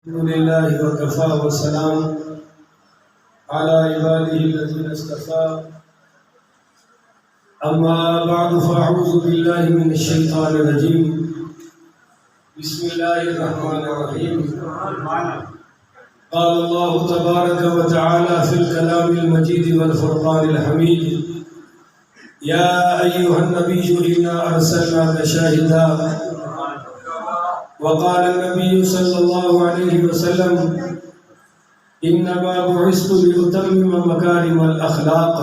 الحمد لله وكفى وسلام على عباده الذين اصطفى أما بعد فأعوذ بالله من الشيطان الرجيم بسم الله الرحمن الرحيم قال الله تبارك وتعالى في الكلام المجيد والفرقان الحميد يا أيها النبي إنا أرسلناك شاهدا وقال النبي صلى الله عليه وسلم إنما بعثت لأتمم مكارم الأخلاق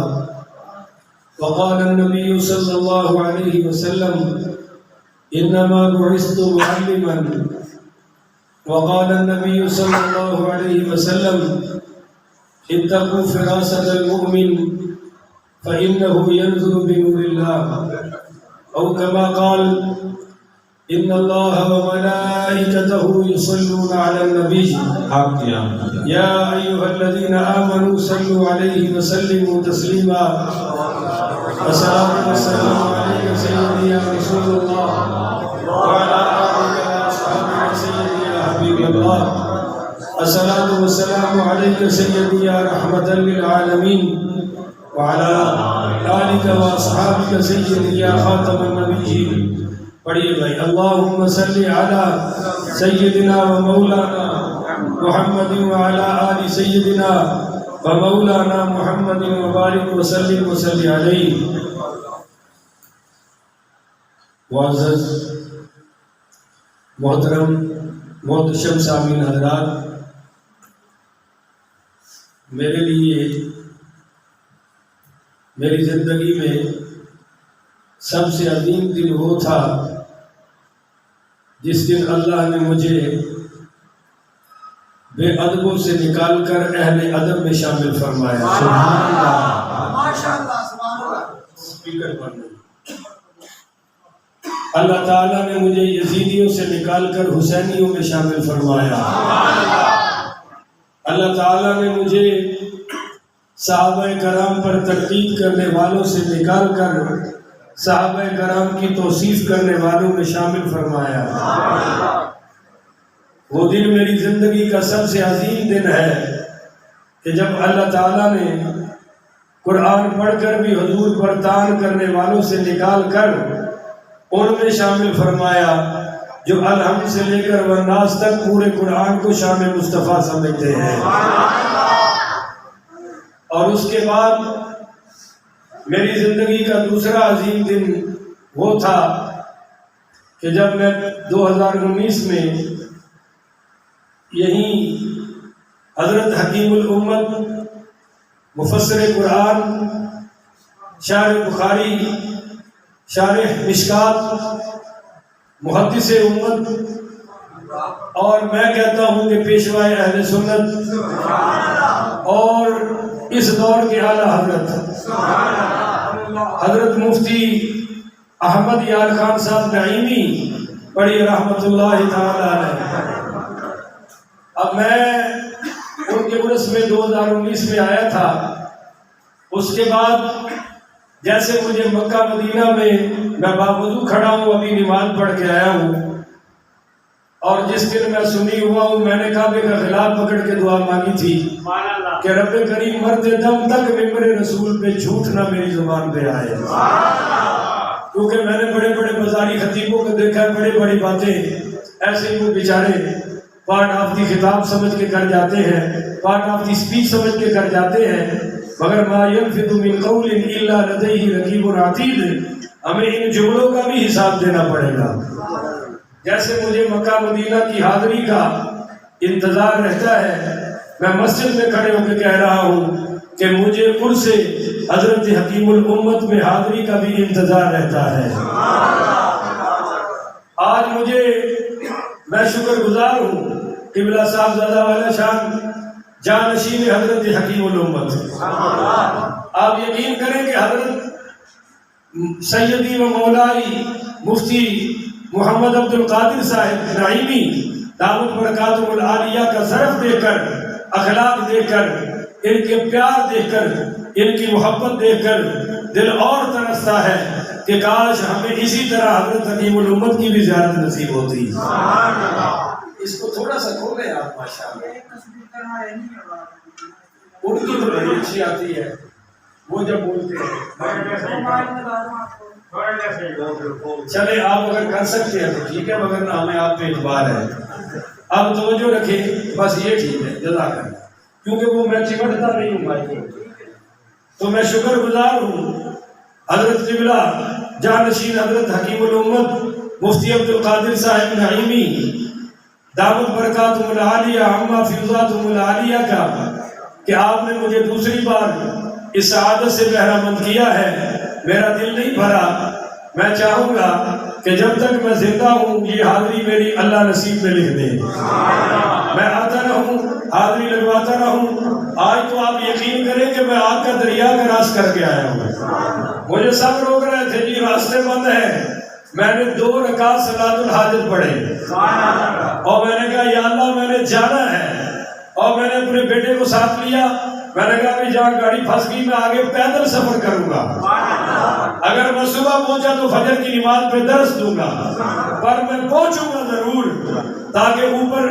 وقال النبي صلى الله عليه وسلم إنما بعثت معلما وقال النبي صلى الله عليه وسلم اتقوا فراسة المؤمن فإنه ينظر بنور الله أو كما قال إن الله وملائكته يصلون على النبي يا أيها الذين آمنوا صلوا عليه وسلموا تسليما والصلاة والسلام عليك سيدي يا رسول الله وعلى آلك وأصحابك سيدي يا حبيب الله الصلاة والسلام عليك سيدي يا رحمة للعالمين وعلى آلك وأصحابك سيدي يا خاتم النبيين پڑھیے بھائی اللہم صلی علی سیدنا و مولانا محمد وعلی آل سیدنا و مولانا محمد وبارک وسلم وصلی علیہ. معزز محترم محتشم سامعین حضرات، میرے لیے میری زندگی میں سب سے عظیم دن وہ تھا جس دن اللہ نے مجھے بے ادبوں سے نکال کر اہل ادب میں شامل فرمایا. سبحان اللہ، ماشاءاللہ، سبحان اللہ. اسپیکر پر اللہ تعالیٰ نے مجھے یزیدیوں سے نکال کر حسینیوں میں شامل فرمایا. اللہ تعالیٰ نے مجھے صحابہ کرام پر تنقید کرنے والوں سے نکال کر صحابہ کرام کی توصیف کرنے والوں میں شامل فرمایا. وہ دن میری زندگی کا سب سے عظیم دن ہے کہ جب اللہ تعالیٰ نے قرآن پڑھ کر بھی حضور پر طعن کرنے والوں سے نکال کر ان میں شامل فرمایا جو الحمد سے لے کر والناس تک پورے قرآن کو شان مصطفیٰ سمجھتے ہیں. اور اس کے بعد میری زندگی کا دوسرا عظیم دن وہ تھا کہ جب میں 2019 میں یہیں حضرت حکیم الامت مفسر قرآن شارح بخاری شارح مشکات محدث امت اور میں کہتا ہوں کہ پیشوائے اہل سنت اور اس دور کے اعلیٰ حضرت مفتی احمد یار خان صاحب نعیمی پڑھی رحمت اللہ تعالی علیہ. اب میں ان کے عرس میں 2019 میں آیا تھا. اس کے بعد جیسے مجھے مکہ مدینہ میں باوضو کھڑا ہوں، ابھی نماز پڑھ کے آیا ہوں، اور جس دن میں سنی ہوا ہوں میں نے کعبے کا خلاف پکڑ کے دعا مانگی تھی کہ رب کریم مرتے دم تک ممبر رسول پہ جھوٹ نہ میری زبان پہ آئے. کیونکہ میں نے بڑے بڑے بازاری خطیبوں کو دیکھا ہے، بڑی بڑی باتیں ایسے ہی وہ بیچارے پارٹ آف دی خطاب سمجھ کے کر جاتے ہیں، پارٹ آف دی سپیچ سمجھ کے کر جاتے ہیں، مگر ما يلفظ من قول الا لديه رقیب عتید. ہمیں ان جملوں کا بھی حساب دینا پڑے گا. جیسے مجھے مکہ مدینہ کی حاضری کا انتظار رہتا ہے، میں مسجد میں کھڑے ہو کے کہہ رہا ہوں کہ مجھے عرس حضرت حکیم الامت میں حاضری کا بھی انتظار رہتا ہے. آج میں شکر گزار ہوں قبلہ صاحب زادہ والا شان جانشین حضرت حکیم الامت. آپ یقین کریں کہ حضرت سیدی و مولائی مفتی محمد عبد القادر صاحب نعیمی دعوت برکاتہ العالیہ کا ظرف دیکھ کر، اخلاق دیکھ کر، ان کے پیار دیکھ کر، ان کی محبت دیکھ کر دل اور ترستا ہے کہ کاش ہمیں اسی طرح حضرت حکیم الامت کی بھی زیارت نصیب ہوتی. اس کو تھوڑا سا کھولیں آپ ماشاءاللہ. اردو تو بڑی اچھی آتی ہے وہ جب بولتے ہیں. چلے آپ اگر کر سکتے ہیں تو ٹھیک ہے، مگر نہ ہمیں آپ پہ اعتبار ہے. اب توجہ رکھیں، بس یہ ٹھیک ہے، جزاک اللہ. کیونکہ وہ میں چمٹتا نہیں ہوں بھائی، تو میں شکر گزار ہوں حضرت قبلہ جانشین حضرت حکیم الامت مفتی عبد القادر صاحب نعیمی دعوت برکاتہم العالیہ عما فیضاتہم العالیہ کا کہ آپ نے مجھے دوسری بار اس سعادت سے بہرہ مند کیا ہے. میرا دل نہیں بھرا، میں چاہوں گا کہ جب تک میں زندہ ہوں یہ حاضری میری اللہ نصیب میں لکھ دے. میں آتا رہوں، حاضری لگواتا رہوں. آج تو آپ یقین کریں کہ میں آگ کا دریا کراس کر کے آیا ہوں. مجھے سب روک رہے تھے جی راستے بند ہیں. میں نے 2 رکعت صلاۃ الحاجت پڑھے اور میں نے کہا یا اللہ میں نے جانا ہے، اور میں نے اپنے بیٹے کو ساتھ لیا. میں نے کہا کہ جہاں گاڑی پھنس گئی میں آگے پیدل سفر کروں گا. اگر میں صبح پہنچا تو فجر کی نماز پہ درس دوں گا، پر میں پہنچوں گا ضرور تاکہ اوپر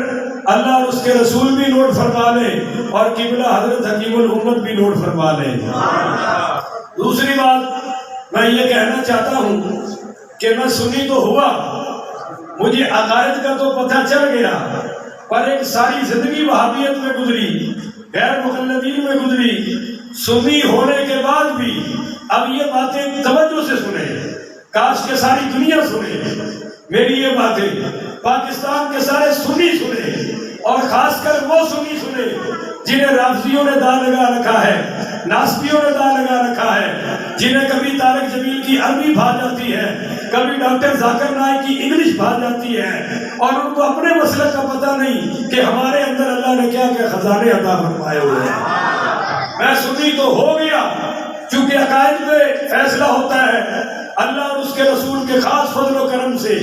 اللہ اور اس کے رسول بھی نوٹ فرما لے اور قبلہ حضرت حکیم الامت بھی نوٹ فرما لے. دوسری بات میں یہ کہنا چاہتا ہوں کہ میں سنی تو ہوا، مجھے عقائد کا تو پتہ چل گیا، پر ایک ساری زندگی وہابیت میں گزری، غیر مقلدین میں گزری. سنی ہونے کے بعد بھی اب یہ باتیں توجہ سے سنیں، کاش کہ ساری دنیا سنے میری یہ باتیں. پاکستان کے سارے سنی سنے، اور خاص کر وہ سنی سنے جنہیں رافضیوں نے داغ لگا رکھا ہے، ناسبیوں نے داغ لگا رکھا ہے، جنہیں کبھی طارق جمیل کی عربی بھا جاتی ہے، کبھی ڈاکٹر ذاکر نائک کی انگلش بھا جاتی ہے، اور ان کو اپنے مسلک کا پتہ نہیں کہ ہمارے اندر اللہ نے کیا کیا خزانے عطا فرمائے ہوئے ہیں. میں سنی تو ہو گیا، چونکہ عقائد میں فیصلہ ہوتا ہے اللہ اور اس کے رسول کے خاص فضل و کرم سے.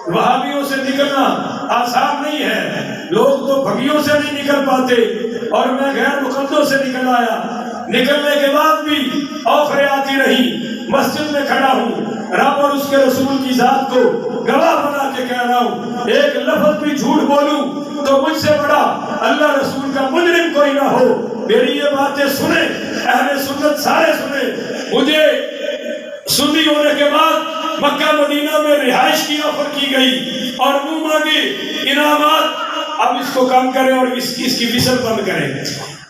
وہابیوں سے نکلنا آسان نہیں ہے، لوگ تو بھگیوں سے نہیں نکل پاتے، اور میں غیر مقدسوں سے نکل آیا. نکلنے کے بعد بھی آفریں آتی رہی. مسجد میں کھڑا ہوں، رب اور اس کے رسول کی ذات کو گواہ بنا کے کہہ رہا ہوں، ایک لفظ بھی جھوٹ بولوں تو مجھ سے بڑا اللہ رسول کا مجرم کوئی نہ ہو. میری یہ باتیں سنیں، اہل سنت سارے سنیں. مجھے سنی ہونے کے بعد مکہ مدینہ میں رہائش کی آفر کی گئی اور منہ مانگے انعامات. اب اس کو کم کریں اور اس کی وصل بند کریں.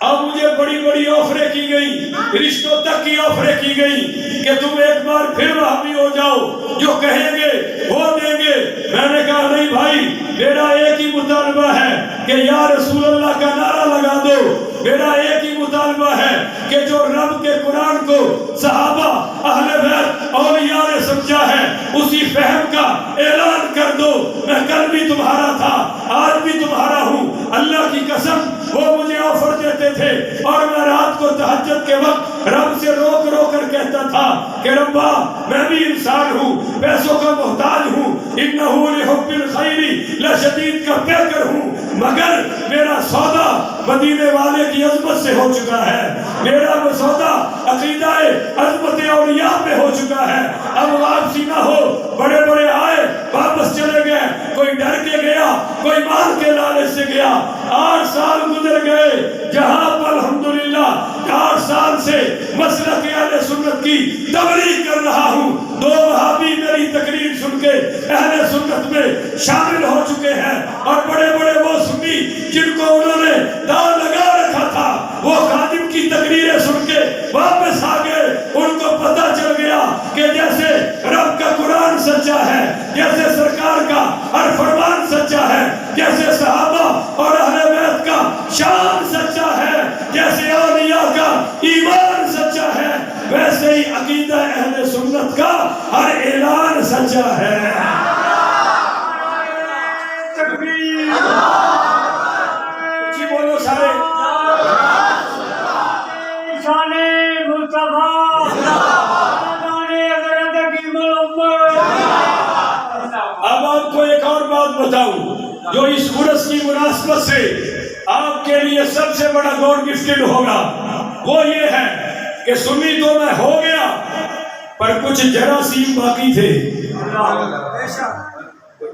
اب مجھے بڑی بڑی آفریں کی گئی، رشتوں تک کی آفریں کی گئی کہ تم ایک بار پھر وہابی ہو جاؤ، جو کہیں گے وہ دیں گے. میں نے کہا نہیں بھائی، میرا ایک ہی مطالبہ ہے کہ یا رسول اللہ کا نعرہ لگا دو. میرا ایک ہی مطالبہ ہے کہ جو رب کے قرآن کو صحابہ اہل بیت اولیاء نے سمجھا ہے اسی فہم کا اعلان کر دو. میں کل بھی تمہارا تھا، آج بھی تمہارا ہوں. اللہ کی قسم وہ مجھے آفر دیتے تھے اور میں رات کو تہجد کے وقت رب سے رو کر کہتا تھا کہ ربا میں بھی انسان ہوں، پیسوں کا محتاج ہوں، انہو لحب الخیر لشدید کا پیکر ہوں، مگر میرا سودا مدینے والے کی عظمت سے ہو چکا ہے، میرا سودا عقیدہ عظمت اولیاء پہ ہو چکا ہے. اب واپسی نہ ہو. بڑے بڑے آئے واپس چلے گئے، کوئی ڈر کے گیا، کوئی مال کے لالچ سے گیا. 8 سال گزر گئے جہاں پر الحمدللہ 8 سال سے مسلک اہل سنت کی تبلیغ کر رہا ہوں. 2 وہابی میری تقریر سن کے اہل سنت میں شامل ہو چکے ہیں، اور بڑے بڑے وہ سنی جن کو انہوں نے داغ لگا رکھا تھا وہ خادم کی تقریریں سن کے واپس آ گئے. ان کو پتہ چل گیا کہ جیسے رب کا قرآن سچا ہے، جیسے سرکار کا ہر فرمان سچا ہے، جیسے صحابہ اور اہل بیت کا شان سچا ہے، جیسے اولیاء کا ایمان سچا ہے، ویسے ہی عقیدہ اہل سنت کا ہر اعلان سچا ہے. تکبیر! جی بولو سارے. اب آپ کو ایک اور بات بتاؤں جو اس عرس کی مناسبت سے آپ کے لیے سب سے بڑا گاڈ گفٹڈ ہوگا. وہ یہ ہے کہ سنی تو میں ہو گیا پر کچھ جراثیم باقی تھے.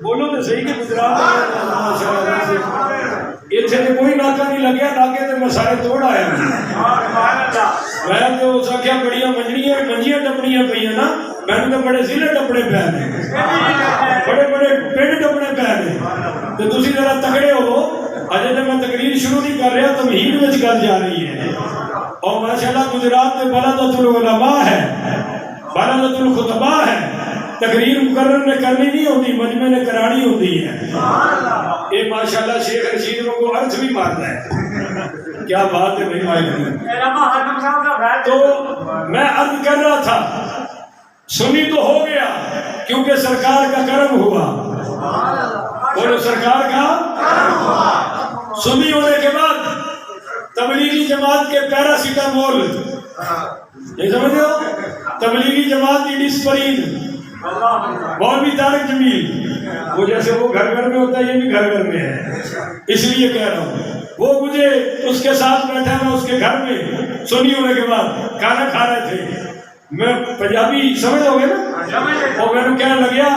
بولو تو صحیح کہ گجرات اتنے تو کوئی ناکا نہیں لگیا، ناکے تو میں سارے توڑ آیا میں تو اس آخیا بڑی منجیاں ٹپڑیاں پہ نا، میں نے تو بڑے ضلع ٹپڑے پے نے، بڑے بڑے پنڈ ٹپڑے پے نے، تو تھی ذرا تکڑے ہو۔ اجے تو میں تقریر شروع نہیں کر رہا، تمہید میں گل جا رہی ہے، اور ماشاءاللہ گجرات میں بلدۃ العلماء ہے، بلدۃ الخطباء ہے، تقریر مقرر نے کرنی نہیں ہوتی، مجمع نے کرانی ہوتی ہے۔ یہ ماشاءاللہ شیخ رشید کو عرض بھی مارتا ہے، کیا بات ہے بھائی تو میں عرض کر رہا تھا سنی تو ہو گیا کیونکہ سرکار کا کرم ہوا، بولو سرکار کا سنی ہونے کے بعد تبلیغی جماعت کے پیراسیٹامول، یہ سمجھتے ہو، تبلیغی جماعت کی ڈسپرین، مولوی طارق جمیل، وہ جیسے وہ گھر گھر میں ہوتا ہے یہ بھی گھر گھر میں ہے، اس لیے کہہ رہا ہوں، وہ مجھے اس کے ساتھ بیٹھا میں اس کے گھر میں سنی ہونے کے بعد کھانا کھا رہے تھے، میں پنجابی سمجھ ہو گئے نا، اور میں نے کہنے لگیا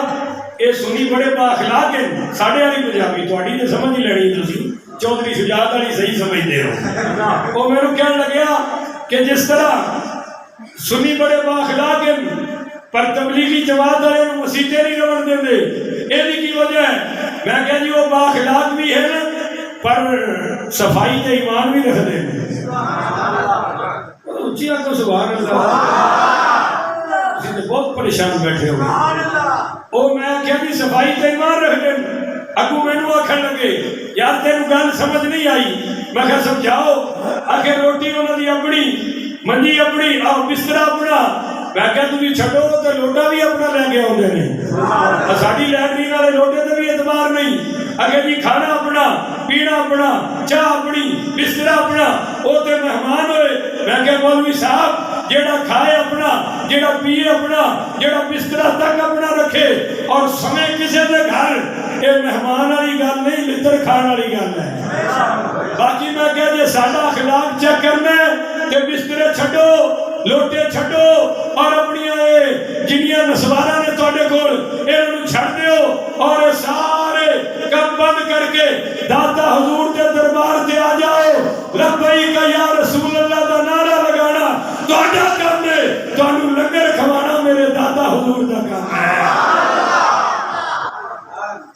یہ سنی بڑے با اخلاق ہیں، ساڑھے والی پنجابی تھوڑی تو سمجھ ہی لینی تھی، چودھری شجاعت والی صحیح سمجھتے ہو، اور میں نے کہنے لگیا کہ جس طرح سنی بڑے با اخلاق ہیں پر تبلیغی جماعت والے مسیطے نہیں رون دیں دے، یہ کی وجہ ہے، میں کہا جی وہ با اخلاق بھی ہے نا پر صفائی تے ایمان بھی رکھ دیں، اچھی آپ کو سبحان اللہ، بہت پریشان بیٹھے ہوئے، او میں کہا جی صفائی تے ایمان رکھ دیں، اگو میں نو آکھن لگے یار تینو گل سمجھ نہیں آئی، میں کہا سمجھاؤ، آخر روٹی انہوں دی اپنی، منجی اپنی، آؤ بستر اپنا، میں کہا تمہیں چھٹو تو لوٹا بھی اپنا لے گیا ہوندے نہیں، ساڑی لیٹرین والے لوٹے تے بھی اعتبار نہیں، اگر جی کھانا اپنا، پینا اپنا، چاہ اپنی، بستر اپنا، وہ تے مہمان ہوئے، میں کہا مولوی صاحب جیڑا کھائے اپنا، جیڑا پیے اپنا، جیڑا بستر تک اپنا رکھے اور سمے کسے دے گھر، یہ مہمان والی گل نہیں لتر کھان والی گل ہے، باقی میں کہا جی ساڈا اخلاق چیک کرنا ہے کہ بسترے چھڈو، لوٹے چھڈو اور اپنی جنیاں نسوارا نے تواڈے کول انہاں چھڈ دیو اور سارے کم بند کر کے داتا حضور کے دربار تے آ جاؤ، لبیک یا رسول اللہ دا نعرہ لگانا تواڈا کام ہے، تانوں لنگر کھوانا میرے داتا حضور دا کام ہے۔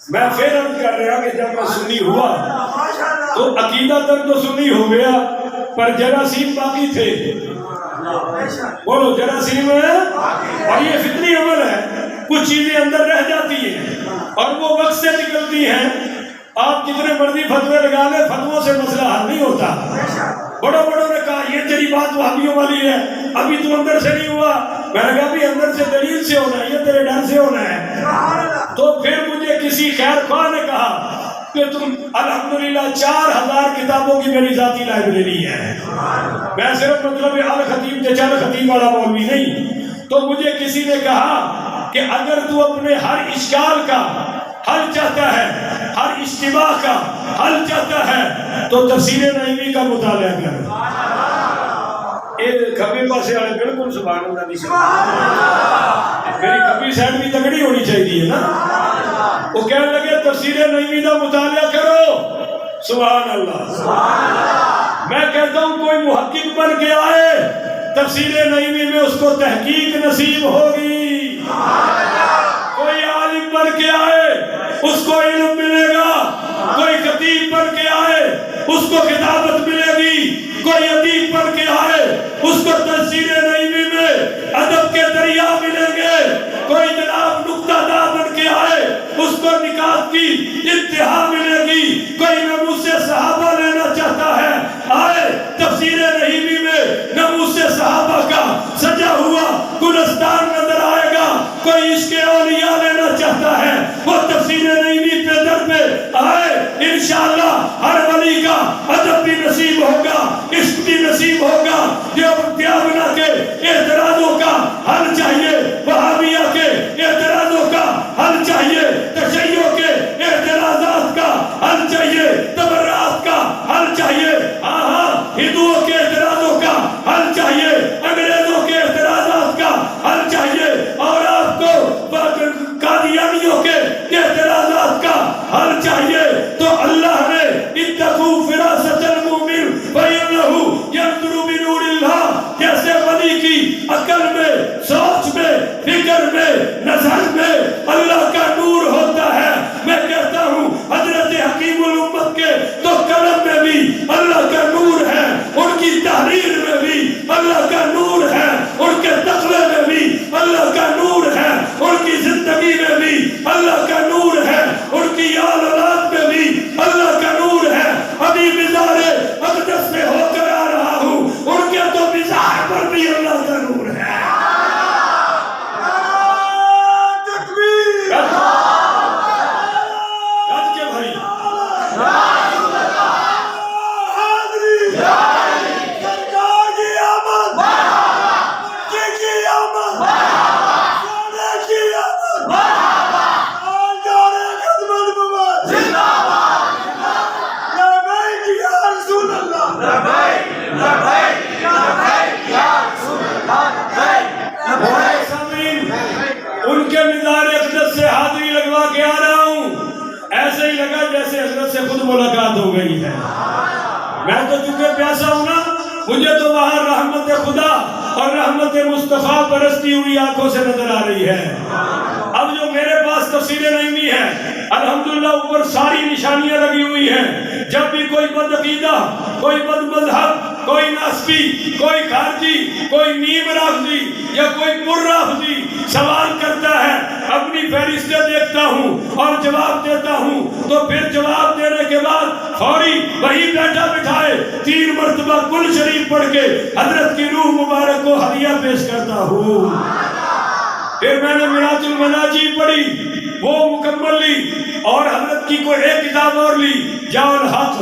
میں پھر عرض کر رہا کہ جب میں سنی ہوا تو عقیدہ تک تو سنی ہو گیا پر جراثیم باقی تھے، بولو جراثیم ہے، اور یہ فطری عمل ہے، کچھ چیزیں اندر رہ جاتی ہیں اور وہ وقت سے نکلتی ہیں، آپ جتنے مرضی فتوے لگا لیں فتووں سے مسئلہ حل نہیں ہوتا، بڑوں بڑوں نے کہا یہ تیری بات وہابیوں والی ہے، ابھی تو اندر سے نہیں ہوا، میں نے کہا ابھی اندر سے دلیل سے ہونا ہے، یہ تیرے ڈر سے ہونا ہے، تو پھر مجھے کسی خیر خواہ نے کہا کہ تم الحمدللہ 4000 کتابوں کی میری ذاتی لائبریری ہے، میں صرف مطلب الخطیب تے چل خطیب والا مولوی نہیں، تو مجھے کسی نے کہا کہ اگر تو اپنے ہر اشکال کا حل چاہتا ہے، ہر اشتباہ کا حل چاہتا ہے تو تفسیر نعیمی کا مطالعہ کر، یہ کھبے پاسے والے بالکل سبحان اللہ نہیں، میری کھبی سائڈ بھی تگڑی ہونی چاہیے نا، وہ کہنے لگے تفسیر نعیمی کا مطالعہ کرو، سبحان اللہ، میں کہتا ہوں کوئی محقق بن کے آئے تفسیر نعیمی میں اس کو تحقیق نصیب ہوگی، کوئی عالم بن کے آئے اس کو علم ملے گا، کوئی خطیب بن کے آئے اس کو کتابت ملے گی، کوئی ادیب بن کے آئے اس کو تفسیر نعیمی میں ادب کے دریا ملیں گے، کوئی جناب نقطہ دار بن کے آئے اس کو نکات کی انتہا ملے گی، کوئی ناموس صحابہ لینا چاہتا ہے آئے تفسیر نعیمی میں ناموس صحابہ کا سجا ہوا گلستان نظر آئے گا، کوئی عشق اولیاء لینا چاہتا ہے وہ تفسیر نعیمی پہ در پہ آئے، انشاءاللہ ہر ولی کا ادب بھی نصیب ہوگا، عشق بھی نصیب ہوگا، دیوبندیہ کے اعتراضوں کا حل چاہیے، وہابیہ کے اعتراضوں کا حل چاہیے، تشیع کے اعتراضات کا حل چاہیے، تبرعات کا حل چاہیے، ہندوؤں کے اعتراضوں کا حل چاہیے، انگریزوں کے اعتراضات کا حل چاہیے، اور آپ کو قادیانیوں کے اعتراضات اللہ کا نور ہے، ان کی تحریر میں بھی اللہ کا نور ہے، ان کے تقوی میں بھی اللہ کا نور ہے، ان کی زندگی میں بھی اللہ کا نور ہے، ان کی آل اولاد میں بھی اللہ کا نور ہے۔ ابھی مزار اقدس میں ہو کر آ رہا ہوں، ان کے تو مزار پر بھی اللہ کا نور ہے۔ ان کے مزار اقدس سے حاضری لگوا کے آ رہا ہوں، ایسے ہی لگا جیسے حضرت سے خود ملاقات ہو گئی ہے۔ میں تو چونکہ پیاسا ہوں نا، مجھے تو وہاں رحمت خدا اور رحمت مصطفیٰ برستی ہوئی آنکھوں سے نظر آ رہی ہے۔ اب جو میرے پاس تفسیر نعیمی ہے، الحمدللہ اوپر ساری نشانیاں لگی ہوئی ہیں۔ جب بھی کوئی بد عقیدہ، کوئی بد مذہب، کوئی ناسبی، کوئی خارجی، کوئی نیم رافضی یا کوئی پر رافضی سوال کرتا ہے، اپنی فہرستیں دیکھتا ہوں اور جواب دیتا ہوں، تو پھر جواب دینے کے بعد فوری وہی بیٹھا بٹھائے 3 مرتبہ کل شریف پڑھ کے حضرت کی روح مبارک کو ہدیہ پیش کرتا ہوں۔ پھر میں نے میراث المناجی پڑھی، وہ مکمل لی، اور حضرت کی کوئی ایک کتاب اور لی، جاء الحق،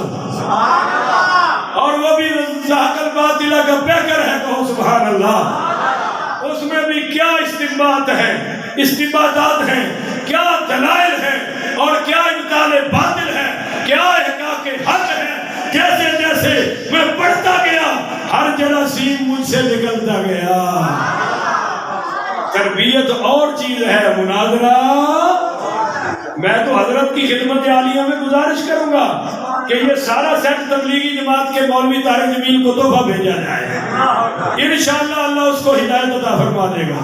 اور وہ بھی زہق الباطل کا پیکر ہے، کہو سبحان اللہ۔ اس میں بھی کیا استنباط ہیں، استنباطات ہیں، کیا دلائل ہیں، اور کیا ابطال باطل ہے، کیا احقاق حق ہے۔ جیسے جیسے میں پڑھتا گیا، ہر جراثیم مجھ سے نکلتا گیا۔ تربیت اور چیز ہے، مناظرہ۔ میں تو حضرت کی خدمت عالیہ میں گزارش کروں گا کہ یہ سارا سیٹ تبلیغی جماعت کے مولوی طارق جمیل کو تحفہ بھیجا جائے، انشاءاللہ اللہ اس کو ہدایت عطا فرما دے گا۔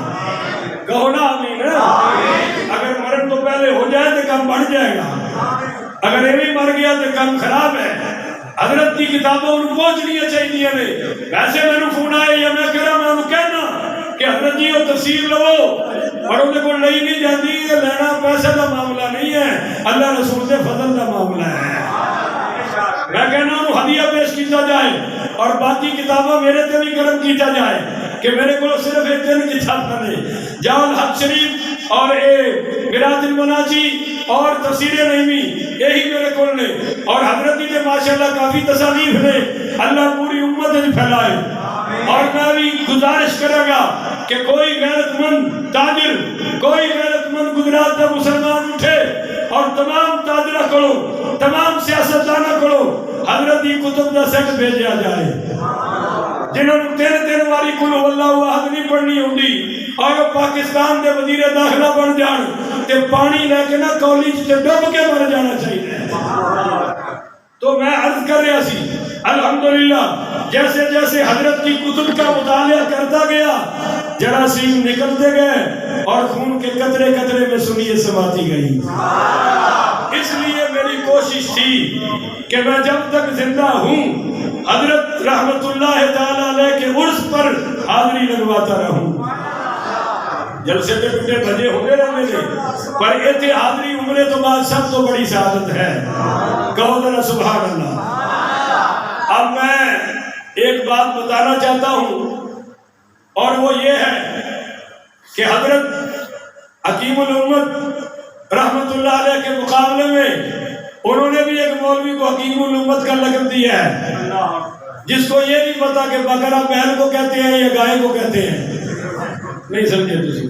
کہو نا آمین۔ اگر مرن تو پہلے ہو جائے تو کم بڑھ جائے گا، اگر یہ بھی مر گیا تو کم خراب ہے۔ حضرت کی کتابوں انہوں پہنچنی چاہیے نے۔ ویسے میں نے فون آئے یا میں کرا، میں انہوں کہنا کہ حضرت جی وہ تفسیر لو، اور انہوں کو لئی نہیں جاتی، یہ لینا پیسے کا معاملہ نہیں ہے، اللہ رسول کے فضل کا معاملہ ہے۔ میں کہنا انہوں ہدیہ پیش کیتا جائے، اور باقی کتابیں میرے تے بھی کرم کیتا جائے، کہ میرے کو صرف ایک دن کتاب بنے، جاء الحق شریف اور میراث المناجی اور تفسیر نعیمی، یہی میرے کو نے، اور حضرت نے ماشاءاللہ کافی تصانیف نے، اللہ پوری امت میں پھیلائے۔ اور میں بھی گزارش کرے گا کہ کوئی غیرت مند تاجر، کوئی غیرت مند گجرات کا مسلمان اٹھے اور تمام تاجرہ کرو، تمام سیاستدانہ کرو، حضرت کی کتب کا سیٹ بھیجا جائے، جنہوں نے 3 واری کل اللہ احد نہیں پڑھنی ہوندی، اور پاکستان کے وزیر داخلہ بن جان تے پانی لے کے نہ کالج سے ڈب کے مر جانا چاہیے۔ تو میں عرض کر رہا سی، الحمدللہ جیسے جیسے حضرت کی کتب کا مطالعہ کرتا گیا، جراثیم نکلتے گئے اور خون کے قطرے قطرے میں سنیے سماتی گئی۔ اس لیے میری کوشش تھی کہ میں جب تک زندہ ہوں حضرت رحمت اللہ تعالیٰ علیہ کے عرس پر حاضری لگواتا رہوں۔ جلسے پہ بٹے بجے ہو گئے رہنے لے، پر ایتھے حاضری عمرے تو بعد سب تو بڑی سعادت ہے، کہو ذرا سبحان اللہ۔ اب میں ایک بات بتانا چاہتا ہوں، اور وہ یہ ہے کہ حضرت حکیم الامت رحمت اللہ علیہ کے مقابلے میں انہوں نے بھی ایک مولوی کو حکیم الامت کا لقب دیا ہے، جس کو یہ نہیں پتا کہ بقرہ بیل کو کہتے ہیں یا گائے کو کہتے ہیں۔ نہیں سمجھے تسی؟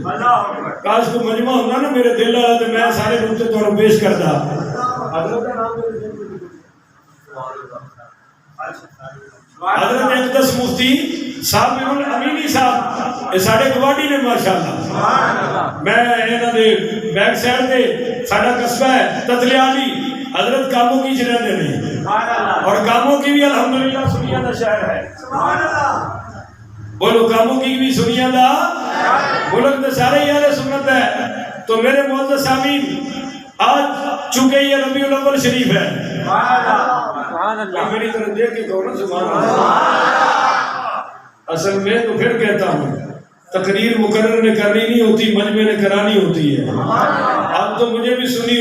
کاش کو مجمع ہونا نا میرے دل والا تو میں سارے نقطے تو پیش کرتا۔ حضرت اقدس مفتی صاحب الامینی صاحب یہ سارے گواڈی نے ماشاءاللہ، میں انہاں دے بیک سائڈ تے ساڈا قصبہ ہے تتلیالی، حضرت کاموں کی رہندے نے، اور کاموں کی بھی الحمدللہ سنیا دا شہر ہے۔ بولو کاموں کی بھی سنیا دا ملک دے سارے اہل سنت ہے۔ تو میرے معزز سامعین، آج چونکہ یہ ربیع الاول شریف ہے، میری طرف دیکھ کے کہو نا سبحان اللہ۔ اصل میں تو پھر کہتا ہوں تقریر مقرر نے کرنی نہیں ہوتی، مجمع نے کرانی ہوتی ہے۔ اب تو مجھے بھی سنی